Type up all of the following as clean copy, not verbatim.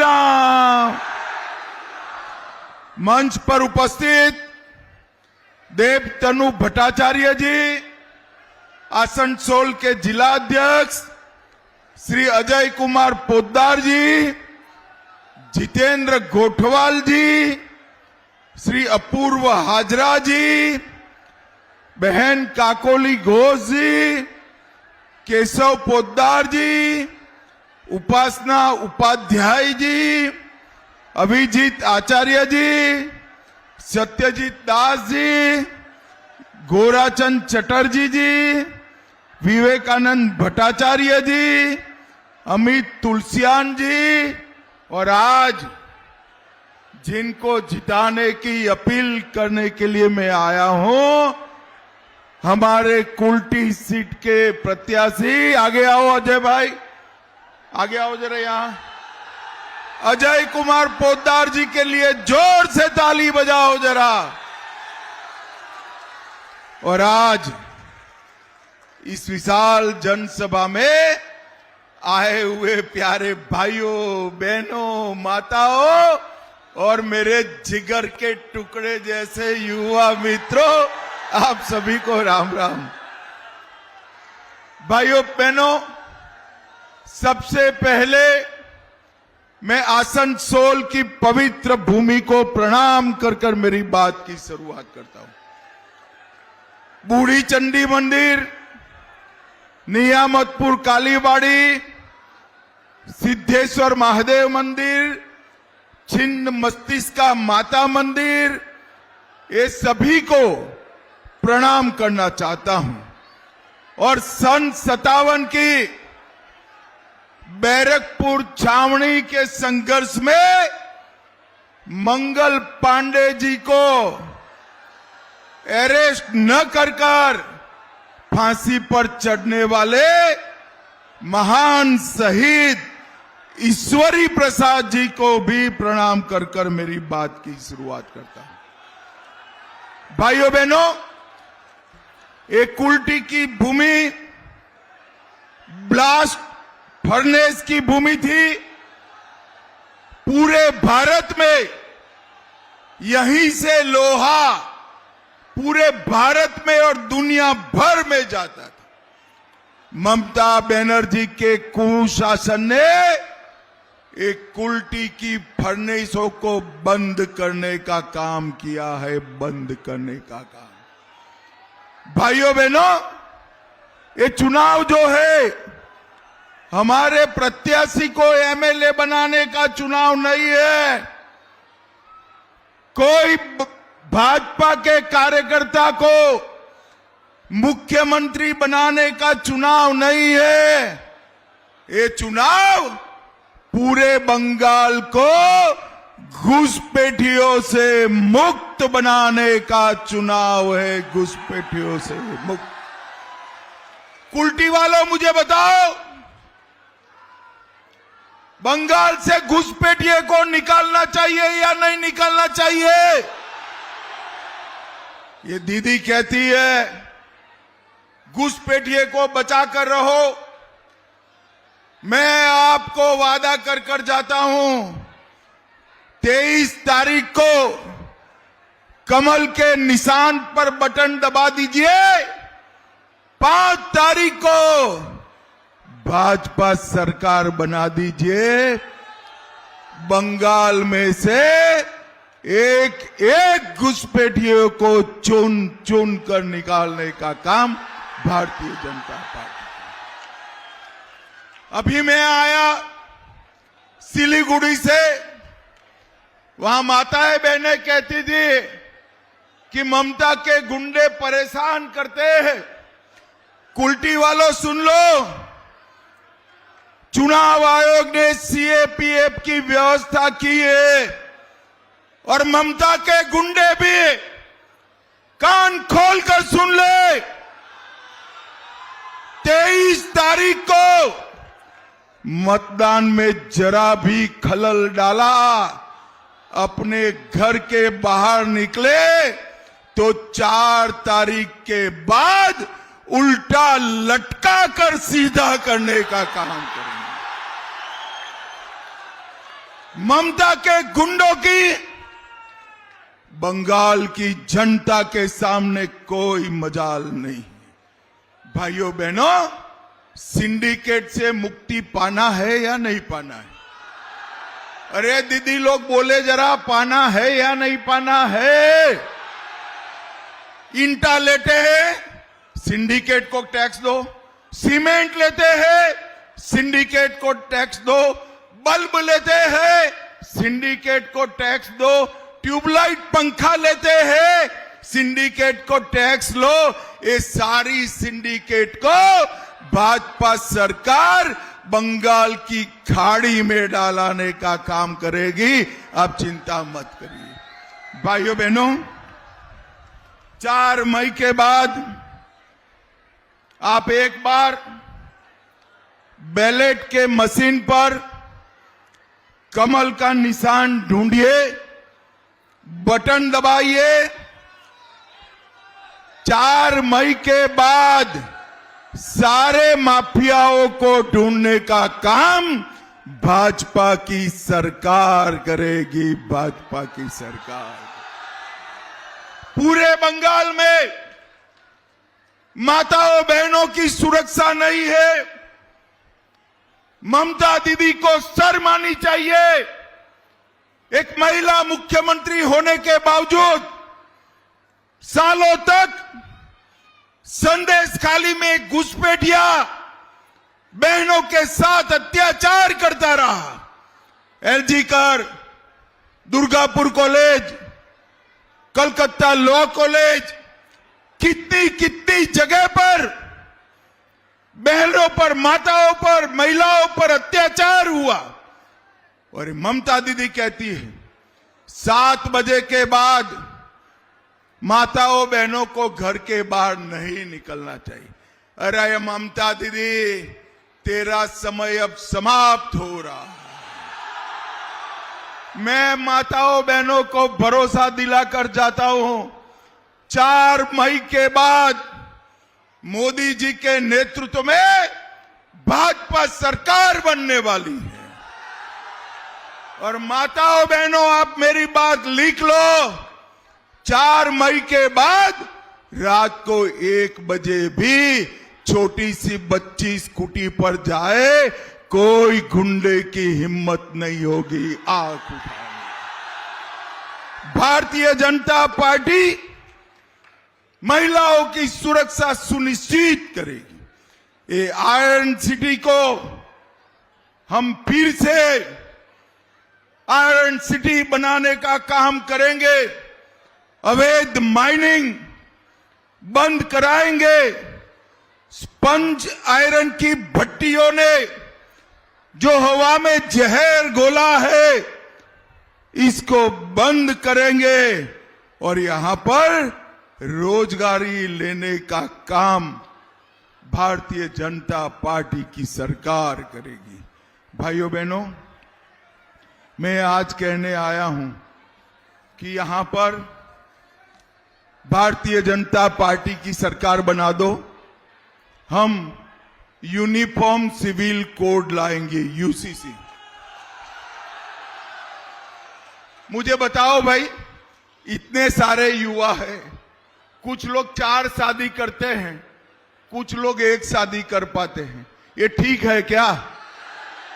राम। मंच पर उपस्थित देवतनु भट्टाचार्य जी, आसनसोल के जिला अध्यक्ष श्री अजय कुमार पोद्दार जी, जितेंद्र गोठवाल जी, श्री अपूर्व हाजरा जी, बहन काकोली घोष जी, केशव पोद्दार जी, उपासना उपाध्याय जी, अभिजीत आचार्य जी, सत्यजीत दास जी, गोराचंद चटर्जी जी, विवेकानंद भट्टाचार्य जी, अमित तुलसियान जी, और आज जिनको जिताने की अपील करने के लिए मैं आया हूं, हमारे कुल्टी सीट के प्रत्याशी, आगे आओ अजय भाई, आगे आओ जरा यहां, अजय कुमार पोद्दार जी के लिए जोर से ताली बजाओ जरा। और आज इस विशाल जनसभा में आए हुए प्यारे भाइयों, बहनों, माताओं और मेरे जिगर के टुकड़े जैसे युवा मित्रों, आप सभी को राम राम। भाइयों बहनों, सबसे पहले मैं आसनसोल की पवित्र भूमि को प्रणाम कर कर मेरी बात की शुरुआत करता हूं। बूढ़ी चंडी मंदिर, नियामतपुर कालीबाड़ी, सिद्धेश्वर महादेव मंदिर, छिन्न मस्तिष्का माता मंदिर, ये सभी को प्रणाम करना चाहता हूं। और सन 57 की बैरकपुर छावनी के संघर्ष में मंगल पांडे जी को अरेस्ट न कर फांसी पर चढ़ने वाले महान शहीद ईश्वरी प्रसाद जी को भी प्रणाम कर कर मेरी बात की शुरुआत करता हूं। भाइयों बहनों, एक कुल्टी की भूमि ब्लास्ट फर्नेस की भूमि थी। पूरे भारत में यहीं से लोहा पूरे भारत में और दुनिया भर में जाता था। ममता बनर्जी के कुशासन ने एक कुल्टी की फर्नेसों को बंद करने का काम किया है, बंद करने का काम। भाइयों बहनों, ये चुनाव जो है हमारे प्रत्याशी को एमएलए बनाने का चुनाव नहीं है, कोई भाजपा के कार्यकर्ता को मुख्यमंत्री बनाने का चुनाव नहीं है। ये चुनाव पूरे बंगाल को घुसपैठियों से मुक्त बनाने का चुनाव है, घुसपैठियों से मुक्त। कुल्टी वालों मुझे बताओ, बंगाल से घुसपैठिए को निकालना चाहिए या नहीं निकालना चाहिए? ये दीदी कहती है घुसपैठिए को बचा कर रहो। मैं आपको वादा कर कर जाता हूं, 23 तारीख को कमल के निशान पर बटन दबा दीजिए। 5 तारीख को भाजपा सरकार बना दीजिए। बंगाल में से एक एक घुसपैठियों को चुन चुन कर निकालने का काम भारतीय जनता पार्टी। अभी मैं आया सिलीगुड़ी से, वहां माताएं बहनें कहती थी कि ममता के गुंडे परेशान करते हैं। कुल्टी वालों सुन लो, चुनाव आयोग ने सीएपीएफ की व्यवस्था की है और ममता के गुंडे भी कान खोलकर सुन ले। 23 तारीख को मतदान में जरा भी खलल डाला, अपने घर के बाहर निकले तो 4 तारीख के बाद उल्टा लटका कर सीधा करने का काम करेंगे। ममता के गुंडों की बंगाल की जनता के सामने कोई मजाल नहीं। भाइयों बहनों, सिंडिकेट से मुक्ति पाना है या नहीं पाना है? अरे दीदी लोग बोले जरा, पाना है या नहीं पाना है? ईंटा लेते हैं, सिंडिकेट को टैक्स दो। सीमेंट लेते हैं, सिंडिकेट को टैक्स दो। बल्ब लेते हैं, सिंडिकेट को टैक्स दो। ट्यूबलाइट पंखा लेते हैं, सिंडिकेट को टैक्स लो। ये सारी सिंडिकेट को भाजपा सरकार बंगाल की खाड़ी में डालने का काम करेगी। आप चिंता मत करिए। भाइयों बहनों, 4 मई के बाद आप एक बार बैलेट के मशीन पर कमल का निशान ढूंढिए, बटन दबाइए। 4 मई के बाद सारे माफियाओं को ढूंढने का काम भाजपा की सरकार करेगी। भाजपा की सरकार पूरे बंगाल में माताओं बहनों की सुरक्षा नहीं है। ममता दीदी को शर्म चाहिए। एक महिला मुख्यमंत्री होने के बावजूद सालों तक संदेश खाली में घुसपैठिया बहनों के साथ अत्याचार करता रहा। एलजी कर, Durgapur college, Calcutta law college, कितनी कितनी जगह पर बहनों पर, माताओं पर, महिलाओं पर अत्याचार हुआ। और ममता दीदी कहती है 7 बजे के बाद माताओं बहनों को घर के बाहर नहीं निकलना चाहिए। अरे ममता दीदी, तेरा समय अब समाप्त हो रहा है। मैं माताओं बहनों को भरोसा दिलाकर जाता हूं, 4 मई के बाद मोदी जी के नेतृत्व में भाजपा सरकार बनने वाली है। और माताओं बहनों, आप मेरी बात लिख लो, 4 मई के बाद रात को 1 बजे भी छोटी सी बच्ची स्कूटी पर जाए, कोई गुंडे की हिम्मत नहीं होगी आंख उठाने। भारतीय जनता पार्टी महिलाओं की सुरक्षा सुनिश्चित करेगी। ये आयरन सिटी को हम फिर से आयरन सिटी बनाने का काम करेंगे। अवैध माइनिंग बंद कराएंगे। स्पंज आयरन की भट्टियों ने जो हवा में जहर घोला है, इसको बंद करेंगे और यहां पर रोजगारी लेने का काम भारतीय जनता पार्टी की सरकार करेगी। भाइयों बहनों, मैं आज कहने आया हूं कि यहां पर भारतीय जनता पार्टी की सरकार बना दो, हम यूनिफॉर्म सिविल कोड लाएंगे, यूसीसी। मुझे बताओ भाई, इतने सारे युवा हैं, कुछ लोग 4 शादी करते हैं, कुछ लोग 1 शादी कर पाते हैं। ये ठीक है क्या?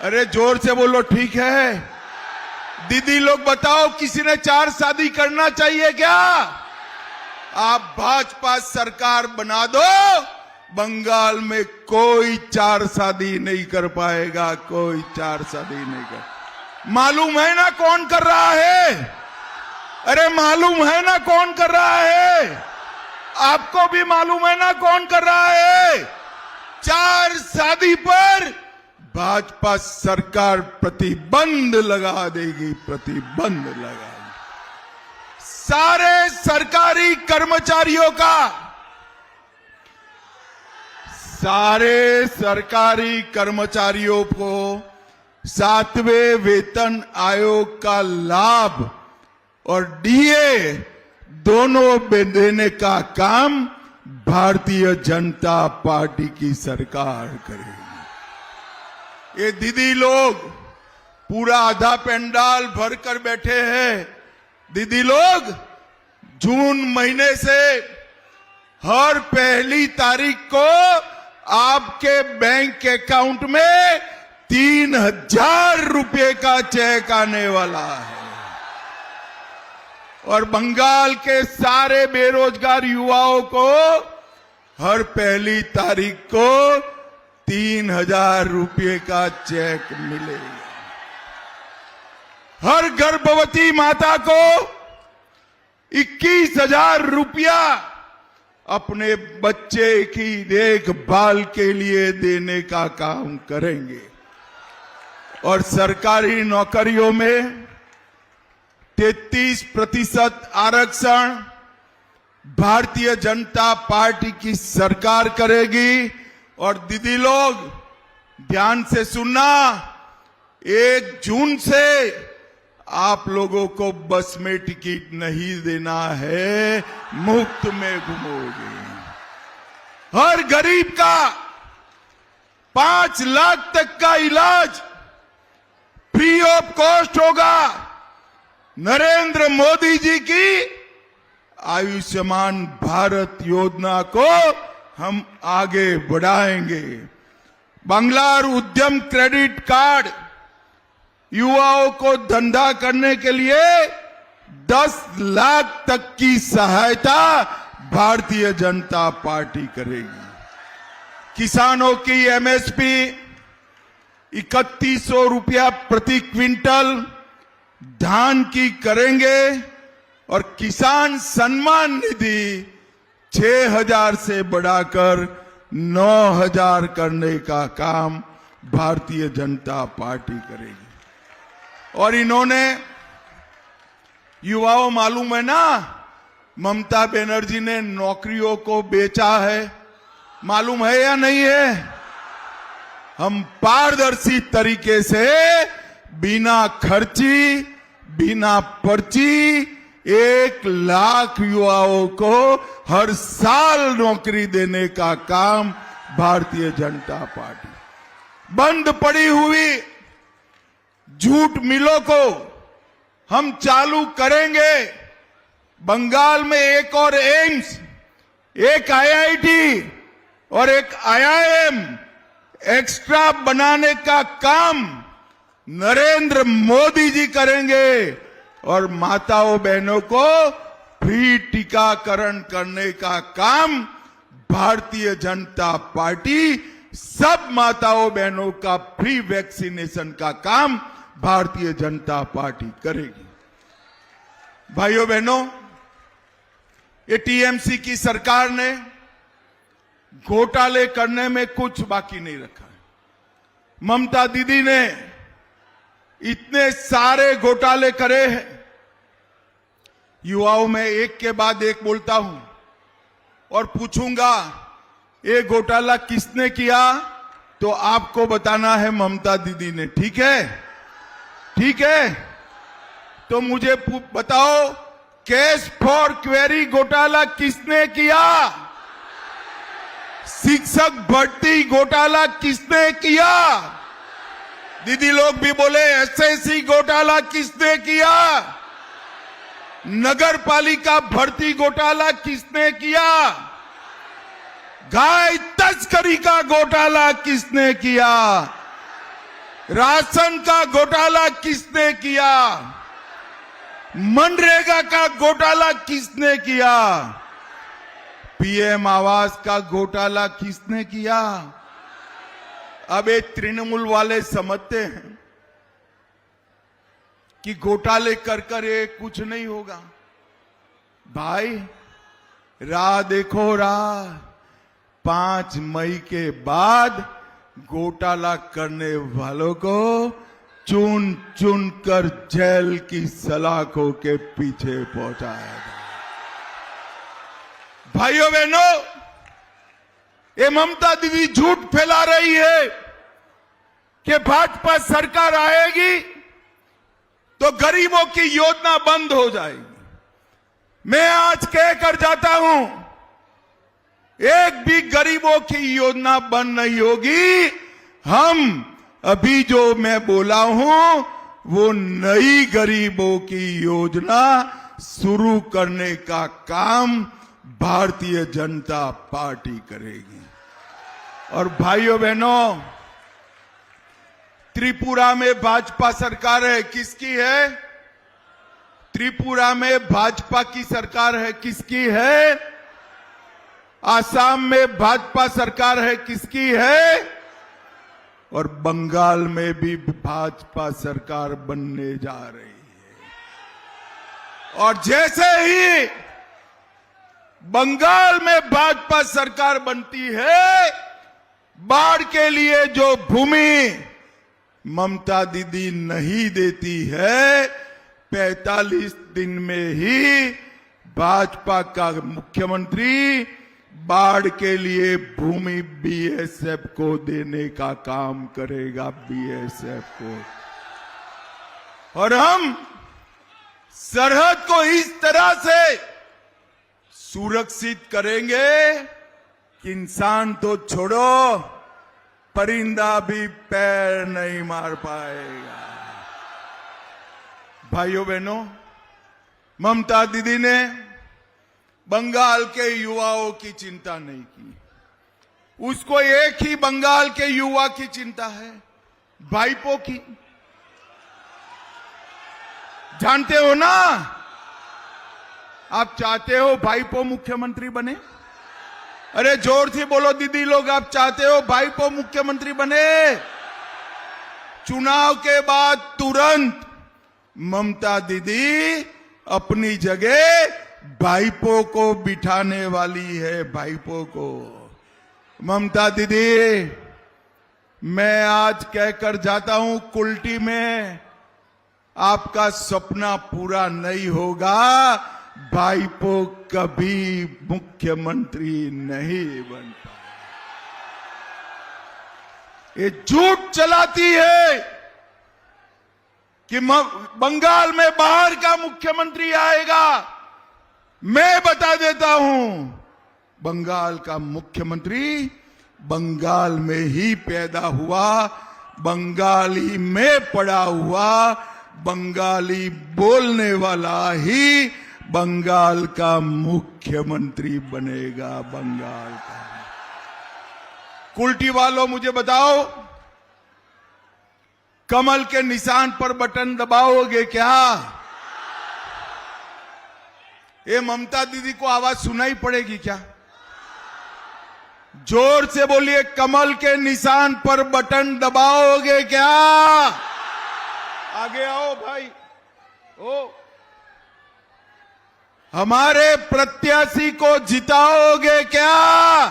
अरे जोर से बोलो, ठीक है? दीदी लोग बताओ, किसी ने 4 शादी करना चाहिए क्या? आप भाजपा सरकार बना दो, बंगाल में कोई 4 शादी नहीं कर पाएगा, कोई 4 शादी नहीं कर। मालूम है ना कौन कर रहा है? अरे मालूम है ना कौन कर रहा है? आपको भी मालूम है ना कौन कर रहा है? 4 शादी पर भाजपा सरकार प्रतिबंध लगा देगी, प्रतिबंध लगाएगी। सारे सरकारी कर्मचारियों का, सारे सरकारी कर्मचारियों को 7वें वेतन आयोग का लाभ और डीए दोनों देने का काम भारतीय जनता पार्टी की सरकार करेगी। ये दीदी लोग पूरा आधा पंडाल भर कर बैठे हैं। दीदी लोग, जून महीने से हर पहली तारीख को आपके बैंक अकाउंट में 3,000 रुपए का चेक आने वाला है और बंगाल के सारे बेरोजगार युवाओं को हर पहली तारीख को 3,000 रुपए का चेक मिलेगा। हर गर्भवती माता को 21,000 रुपया अपने बच्चे की देखभाल के लिए देने का काम करेंगे और सरकारी नौकरियों में 33% आरक्षण भारतीय जनता पार्टी की सरकार करेगी। और दीदी लोग, ध्यान से सुनना, 1 जून से आप लोगों को बस में टिकट नहीं देना है, मुफ्त में घूमोगे। हर गरीब का 5 लाख तक का इलाज फ्री ऑफ कॉस्ट होगा। नरेंद्र मोदी जी की आयुष्मान भारत योजना को हम आगे बढ़ाएंगे। बांग्लार उद्यम क्रेडिट कार्ड युवाओं को धंधा करने के लिए 10 लाख तक की सहायता भारतीय जनता पार्टी करेगी। किसानों की एमएसपी 3100 रुपया प्रति क्विंटल धान की करेंगे और किसान सम्मान निधि 6,000 से बढ़ाकर 9,000 करने का काम भारतीय जनता पार्टी करेगी। और इन्होंने युवाओं, मालूम है ना, ममता बनर्जी ने नौकरियों को बेचा है, मालूम है या नहीं है? हम पारदर्शी तरीके से बिना खर्ची, बिना पर्ची 1 लाख युवाओं को हर साल नौकरी देने का काम भारतीय जनता पार्टी। बंद पड़ी हुई जूट मिलों को हम चालू करेंगे। बंगाल में एक और एम्स, एक आईआईटी और एक आईआईएम एक्स्ट्रा बनाने का काम नरेंद्र मोदी जी करेंगे और माताओं बहनों को फ्री टीकाकरण करने का काम भारतीय जनता पार्टी, सब माताओं बहनों का फ्री वैक्सीनेशन का काम भारतीय जनता पार्टी करेगी। भाइयों बहनों, ये टीएमसी की सरकार ने घोटाले करने में कुछ बाकी नहीं रखा है। ममता दीदी ने इतने सारे घोटाले करे हैं। युवाओं में एक के बाद एक बोलता हूं और पूछूंगा, ये घोटाला किसने किया, तो आपको बताना है ममता दीदी ने। ठीक है? ठीक है? तो मुझे बताओ, कैश फॉर क्वेरी घोटाला किसने किया? शिक्षक भर्ती घोटाला किसने किया? दीदी लोग भी बोले, एसएससी घोटाला किसने किया? नगर पालिका भर्ती घोटाला किसने किया? गाय तस्करी का घोटाला किसने किया? राशन का घोटाला किसने किया? मनरेगा का घोटाला किसने किया? पीएम आवास का घोटाला किसने किया? अब ये तृणमूल वाले समझते हैं कि घोटाले कर कर ये कुछ नहीं होगा। भाई, राह देखो, राह 5 मई के बाद घोटाला करने वालों को चुन चुन कर जेल की सलाखों के पीछे पहुंचाएगा। भाइयों बहनों, ये ममता दीदी झूठ फैला रही है कि भाजपा सरकार आएगी तो गरीबों की योजना बंद हो जाएगी। मैं आज कहकर जाता हूं, एक भी गरीबों की योजना बंद नहीं होगी। हम अभी जो मैं बोला हूं वो नई गरीबों की योजना शुरू करने का काम भारतीय जनता पार्टी करेगी। और भाइयों बहनों, त्रिपुरा में भाजपा सरकार है, किसकी है? त्रिपुरा में भाजपा की सरकार है, किसकी है? आसाम में भाजपा सरकार है, किसकी है? और बंगाल में भी भाजपा सरकार बनने जा रही है। और जैसे ही बंगाल में भाजपा सरकार बनती है, बाढ़ के लिए जो भूमि ममता दीदी नहीं देती है, 45 दिन में ही भाजपा का मुख्यमंत्री बाढ़ के लिए भूमि बीएसएफ को देने का काम करेगा, बीएसएफ को। और हम सरहद को इस तरह से सुरक्षित करेंगे कि इंसान तो छोड़ो, परिंदा भी पैर नहीं मार पाएगा। भाइयों बहनों, ममता दीदी ने बंगाल के युवाओं की चिंता नहीं की। उसको एक ही बंगाल के युवा की चिंता है, भाईपो की। जानते हो ना, आप चाहते हो भाईपो मुख्यमंत्री बने? अरे जोर से बोलो दीदी लोग, आप चाहते हो भाईपो मुख्यमंत्री बने? चुनाव के बाद तुरंत ममता दीदी अपनी जगह भाईपो को बिठाने वाली है, भाईपो को। ममता दीदी, मैं आज कहकर जाता हूं, कुल्टी में आपका सपना पूरा नहीं होगा, भाईपो कभी मुख्यमंत्री नहीं बन पाए। ये झूठ चलाती है कि बंगाल में बाहर का मुख्यमंत्री आएगा। मैं बता देता हूं, बंगाल का मुख्यमंत्री बंगाल में ही पैदा हुआ, बंगाली में पड़ा हुआ, बंगाली बोलने वाला ही बंगाल का मुख्यमंत्री बनेगा। बंगाल का। कुल्टी वालों, मुझे बताओ, कमल के निशान पर बटन दबाओगे क्या? ये ममता दीदी को आवाज सुनाई पड़ेगी क्या? जोर से बोलिए, कमल के निशान पर बटन दबाओगे क्या? आगे आओ भाई। ओ, हमारे प्रत्याशी को जिताओगे क्या?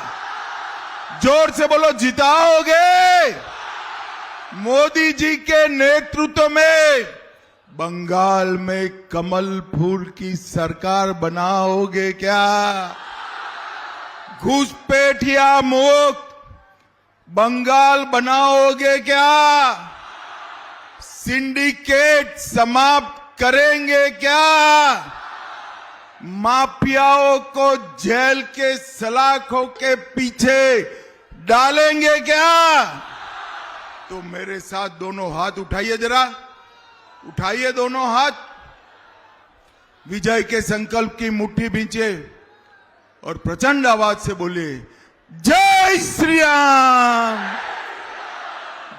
जोर से बोलो, जिताओगे? मोदी जी के नेतृत्व में बंगाल में कमल फूल की सरकार बनाओगे क्या? घुसपैठिया मुक्त बंगाल बनाओगे क्या? सिंडिकेट समाप्त करेंगे क्या? माफियाओं को जेल के सलाखों के पीछे डालेंगे क्या? तो मेरे साथ दोनों हाथ उठाइए, जरा उठाइए दोनों हाथ। विजय के संकल्प की मुट्ठी भींचे और प्रचंड आवाज से बोलिए, जय श्री राम,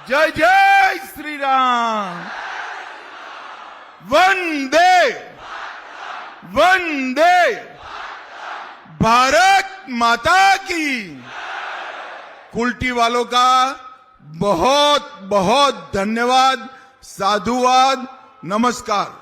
जय जय श्री राम, वंदे वंदे भारत माता की। कुल्टी वालों का बहुत बहुत धन्यवाद, साधुवाद, नमस्कार।